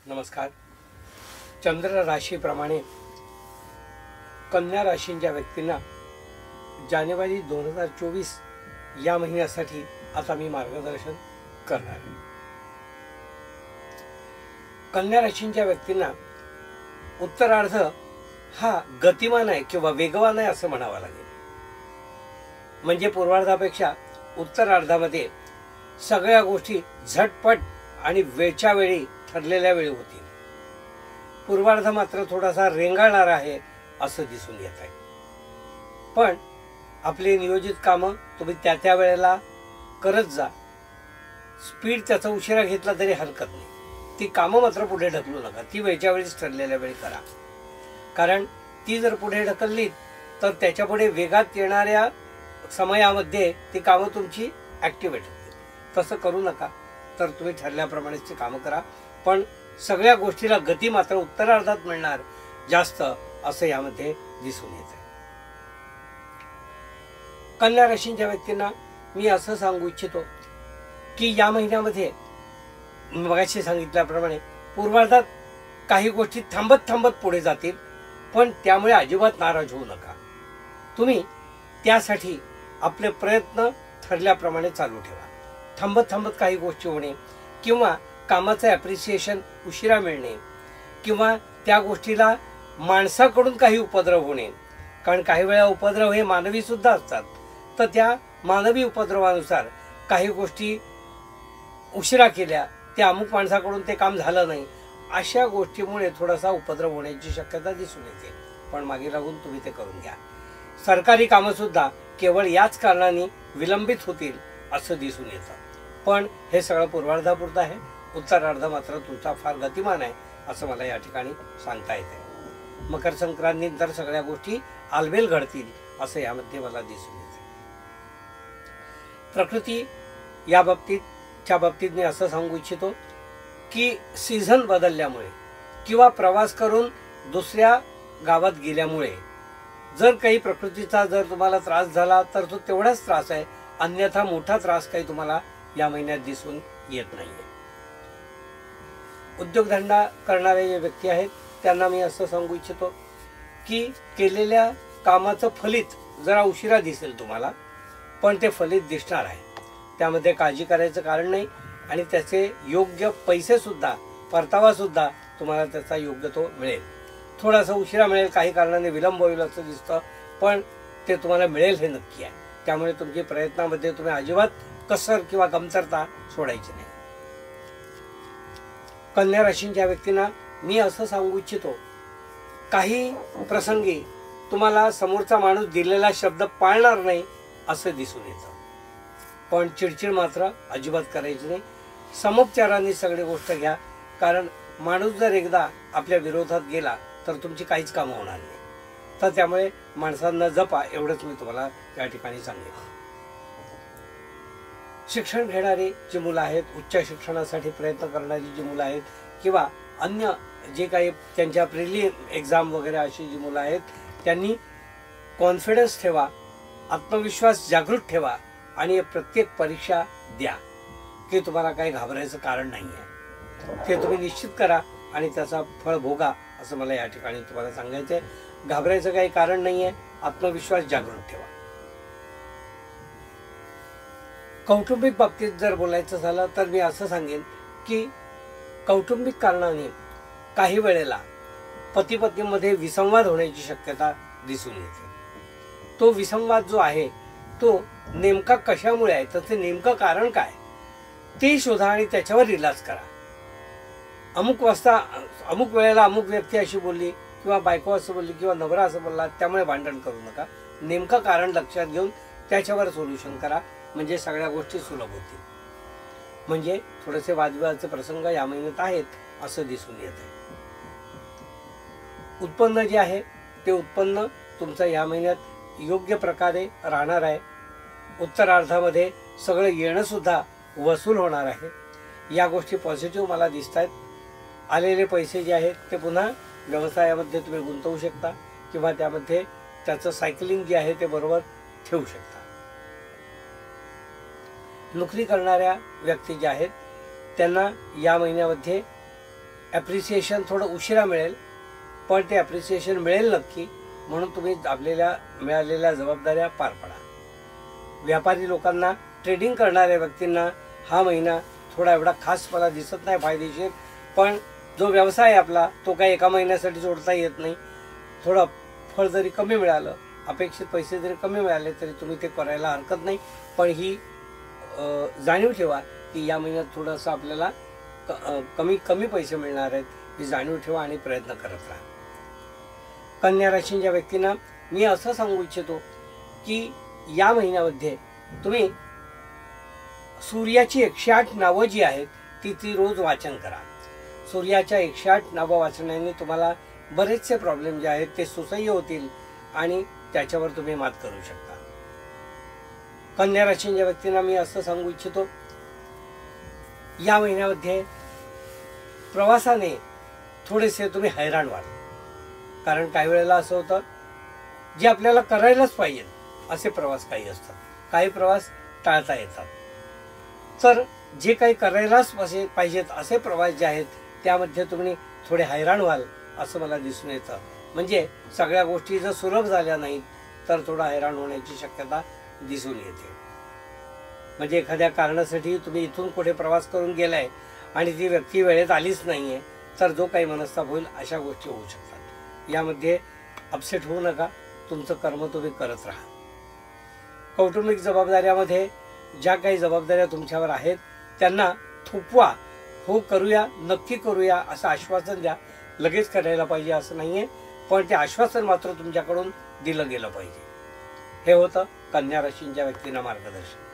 नमस्कार. चंद्र राशीप्रमाणे कन्या राशींच्या व्यक्तींना जानेवारी 2024 या महिन्यासाठी आता मी मार्गदर्शन करणार आहे. कन्या राशींच्या व्यक्तींना उत्तरार्ध हा गतिमान आहे किंवा वेगवान आहे असं म्हणावं लागेल. म्हणजे पूर्वार्धापेक्षा उत्तरार्धामध्ये सगळ्या गोष्टी झटपट आणि वेळच्या वेळी ठरलेल्या वेळी होतील. पूर्वार्ध मात्र थोडासा रेंगाळणार आहे असं दिसून येत आहे. पण आपले नियोजित कामं तुम्ही त्या वेळेला करत जा. स्पीड त्याचा उशिरा घेतला तरी हरकत नाही. ती कामं मात्र पुढे ढकलू नका. ती वेळच्या वेळीच ठरलेल्या वेळी करा. कारण ती जर पुढे ढकलली तर त्याच्यापुढे वेगात येणाऱ्या समयामध्ये ती कामं तुमची ॲक्टिवेट होतील. तसं करू नका. तर तुम्ही ठरल्याप्रमाणेच ती कामं करा. पण सगळ्या गोष्टीला गती मात्र उत्तरार्धात मिळणार जास्त असं यामध्ये दिसून येत आहे. कन्या राशींच्या व्यक्तींना मी असं सांगू इच्छितो की या महिन्यामध्ये मगाशी सांगितल्याप्रमाणे पूर्वार्धात काही गोष्टी थांबत थांबत पुढे जातील. पण त्यामुळे अजिबात नाराज होऊ नका. तुम्ही त्यासाठी आपले प्रयत्न ठरल्याप्रमाणे चालू ठेवा. थांबत थांबत काही गोष्टी होणे किंवा कामाचं ॲप्रिसिएशन उशिरा मिळणे किंवा त्या गोष्टीला माणसाकडून काही उपद्रव होणे. कारण काही वेळा उपद्रव हे मानवी सुद्धा असतात. तर त्या मानवी उपद्रवानुसार काही गोष्टी उशिरा केल्या, त्या अमुक माणसाकडून ते काम झालं नाही, अशा गोष्टीमुळे थोडासा उपद्रव होण्याची शक्यता दिसून येते. पण मागे लागून तुम्ही ते करून घ्या. सरकारी कामं सुद्धा केवळ याच कारणाने विलंबित होतील असं दिसून येतं. पण हे सगळं पूर्वार्धापुरतं आहे. उत्तरार्ध मात्र तुमचा फार गतिमान आहे असं मला या ठिकाणी सांगता येते. मकर संक्रांतीनंतर सगळ्या गोष्टी आलबेल घडतील असं यामध्ये मला दिसून येते. प्रकृती या बाबतीत मी असं सांगू इच्छितो की सीझन बदलल्यामुळे किंवा प्रवास करून दुसऱ्या गावात गेल्यामुळे जर काही प्रकृतीचा जर तुम्हाला त्रास झाला तर तो तेवढाच त्रास आहे. अन्यथा मोठा त्रास काही तुम्हाला या महिन्यात दिसून येत नाहीये. उद्योगधंदा करणारे जे व्यक्ती आहेत त्यांना मी असं सांगू इच्छितो की केलेल्या कामाचं फलित जरा उशिरा दिसेल तुम्हाला, पण ते फलित दिसणार आहे. त्यामध्ये काळजी करायचं कारण नाही. आणि त्याचे योग्य पैसे सुद्धा, परतावा सुद्धा तुम्हाला त्याचा योग्य तो मिळेल. थोडासा उशिरा मिळेल, काही कारणाने विलंब होईल असं दिसतं, पण ते तुम्हाला मिळेल हे नक्की आहे. त्यामुळे तुमच्या प्रयत्नामध्ये तुम्ही अजिबात कसर किंवा कमतरता सोडायची नाही. कन्या राशींच्या व्यक्तींना मी असं सांगू इच्छितो, काही प्रसंगी तुम्हाला समोरचा माणूस दिलेला शब्द पाळणार नाही असं दिसून येतं. पण चिडचिड मात्र अजिबात करायची नाही. समोपचाराने सगळी गोष्ट घ्या. कारण माणूस जर एकदा आपल्या विरोधात गेला तर तुमची काहीच कामं होणार नाही. तर त्यामुळे माणसांना जपा, एवढंच मी तुम्हाला या ठिकाणी सांगेन. शिक्षण घेणारी जी मुलं आहेत, उच्च शिक्षणासाठी प्रयत्न करणारी जी मुलं आहेत किंवा अन्य जे काही त्यांच्या प्रिलिम एक्झाम वगैरे अशी जी मुलं आहेत, त्यांनी कॉन्फिडन्स ठेवा, आत्मविश्वास जागृत ठेवा आणि प्रत्येक परीक्षा द्या की तुम्हाला काही घाबरायचं कारण नाही आहे. ते तुम्ही निश्चित करा आणि त्याचा फळ भोगा असं मला या ठिकाणी तुम्हाला सांगायचं आहे. घाबरायचं काही कारण नाही आहे. आत्मविश्वास जागृत ठेवा. कौटुंबिक बाबतीत जर बोलायचं झालं तर मी असं सांगेन की कौटुंबिक कारणाने काही वेळेला पती पत्नीमध्ये विसंवाद होण्याची शक्यता दिसून येते. तो विसंवाद जो आहे तो नेमका कशामुळे आहे, त्याचं नेमकं कारण काय ते शोधा आणि त्याच्यावर इलाज करा. अमुक वेळेला अमुक व्यक्ती अशी बोलली किंवा बायको असं बोलली किंवा नवरा असं बोलला, त्यामुळे भांडण करू नका. नेमकं कारण लक्षात घेऊन त्याच्यावर सोल्युशन करा. म्हणजे सगळ्या गोष्टी सुलभ होतील. म्हणजे थोडेसे वादविवादाचे प्रसंग या महिन्यात आहेत असं दिसून येत आहे. उत्पन्न जे आहे ते उत्पन्न तुमचं या महिन्यात योग्य प्रकारे राहणार आहे. उत्तरार्धामध्ये सगळं येणं सुद्धा वसूल होणार आहे. या गोष्टी पॉझिटिव्ह मला दिसत आहेत. आलेले पैसे जे आहेत ते पुन्हा व्यवसायामध्ये तुम्ही गुंतवू शकता किंवा त्यामध्ये त्याचं सायकलिंग जे आहे ते बरोबर ठेवू शकता. नोकरी करणाऱ्या व्यक्ती ज्या आहेत त्यांना या महिन्यामध्ये ॲप्रिसिएशन थोडं उशिरा मिळेल, पण ते ॲप्रिसिएशन मिळेल नक्की, म्हणून तुम्ही मिळालेल्या जबाबदाऱ्या पार पाडा. व्यापारी लोकांना, ट्रेडिंग करणाऱ्या व्यक्तींना हा महिना थोडा एवढा खास मला दिसत नाही फायदेशीर, पण जो व्यवसाय आहे आपला तो काही एका महिन्यासाठी सोडता येत नाही. थोडं फळ जरी कमी मिळालं, अपेक्षित पैसे जरी कमी मिळाले तरी तुम्ही ते करायला हरकत नाही, पण ही जाणीव ठेवा की या महिन्यात थोडंसं आपल्याला कमी पैसे मिळणार आहेत, ही जाणीव ठेवा आणि प्रयत्न करत राहा. कन्या राशीच्या व्यक्तींना मी असं सांगू इच्छितो की या महिन्यामध्ये तुम्ही सूर्याची 108 नावं जी आहेत ती रोज वाचन करा. सूर्याच्या 108 नावं वाचण्याने तुम्हाला बरेचसे प्रॉब्लेम जे आहेत ते सुसह्य होतील आणि त्याच्यावर तुम्ही मात करू शकता. कन्या राशीच्या व्यक्तींना मी असं सांगू इच्छितो, या महिन्यामध्ये प्रवासाने थोडेसे तुम्ही हैराण व्हाल. कारण काही वेळेला असं होतं जे आपल्याला करायलाच पाहिजे असे प्रवास काही असतात, काही प्रवास टाळता येतात. तर जे काही करायलाच पाहिजेत असे प्रवास जे आहेत त्यामध्ये तुम्ही थोडे हैराण व्हाल असं मला दिसून येतं. म्हणजे सगळ्या गोष्टी जर सुलभ झाल्या नाहीत तर थोडा हैराण होण्याची शक्यता दिसून येते. म्हणजे एखाद्या कारणासाठी तुम्ही इथून कुठे प्रवास करून गेलाय आणि ती व्यक्ती वेळेत आलीच नाहीये तर जो काही मनस्ताप होईल अशा गोष्टी होऊ शकतात. यामध्ये अपसेट होऊ नका, तुमचं कर्म तुम्ही करत राहा. कौटुंबिक जबाबदाऱ्यामध्ये ज्या काही जबाबदाऱ्या तुमच्यावर आहेत त्यांना थोपवा. हो करूया, नक्की करूया असं आश्वासन द्या. लगेच करायला पाहिजे असं नाहीये, पण ते आश्वासन मात्र तुमच्याकडून दिलं गेलं पाहिजे. हे होतं कन्या राशीच्या व्यक्तींना मार्गदर्शन.